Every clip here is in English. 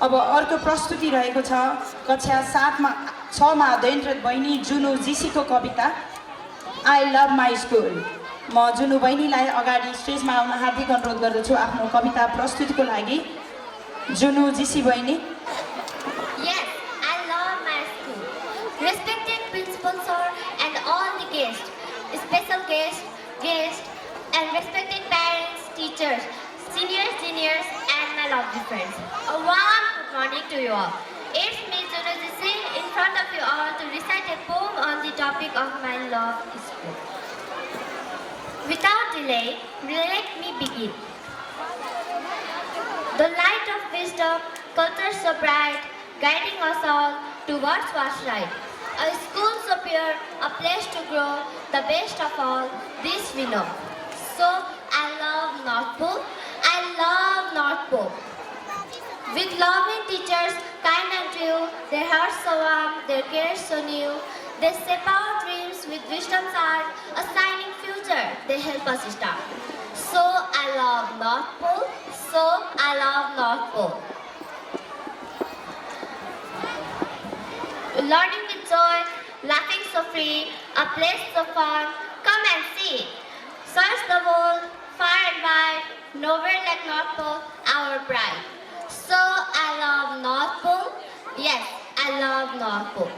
अब अर्को प्रस्तुति रहेको छ कक्षा 6 मा अध्ययनरत बहिनी जुनु जीसीको कविता आई लभ माई स्कुल। म जुनु बहिनीलाई अगाडि स्टेजमा आउन हार्दिक अनुरोध गर्दछु आफ्नो कविता प्रस्तुतिको लागि। जुनु जीसी बहिनी। Yes, I love my school. Respected principal sir and all the guests, special guests and respected parents, teachers, seniors, juniors and my lovely friends. A warm good morning to you all. It's me Junu Jisi in front of you all to recite a poem on the topic of my love school. Without delay, let me begin. The light of wisdom, culture so bright, guiding us all towards what's right. A school so pure, a place to grow, the best of all, this we know. So I love North Pole, I love North Pole. With loving teachers, kind and true, their hearts so warm, their cares so new, they shape our dreams with wisdom's art, a shining future they help us start. So I love North Pole, so I love North Pole. Learning with joy, laughing so free, a place so fun, come and see. Search the world, far and wide, nowhere like North Pole, our pride. So I love North Pole, yes, I love North Pole.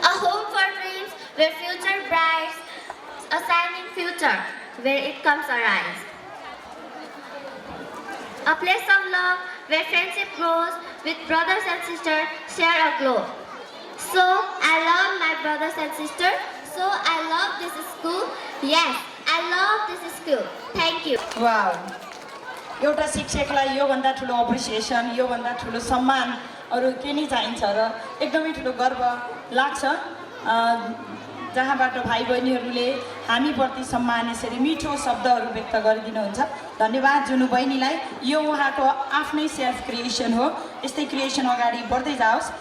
A home for dreams, where future bright, a shining future, where it comes arise. A place of love, where friendship grows, with brothers and sisters share a glow. So I love my brothers and sisters, so I love this school, yes, I love this school. Thank you. Wow, एउटा शिक्षकलाई योभन्दा ठुलो appreciation, योभन्दा ठुलो सम्मान अरू के नै चाहिन्छ र एकदमै ठुलो गर्व लाग्छ जहाँबाट भाइ बहिनीहरूले हामीप्रति सम्मान यसरी मिठो शब्दहरू व्यक्त गरिदिनुहुन्छ। धन्यवाद जुनु बहिनीलाई। यो उहाँको आफ्नै सेल्फ क्रिएसन हो, यस्तै क्रिएसन अगाडि बढ्दै जाओस्।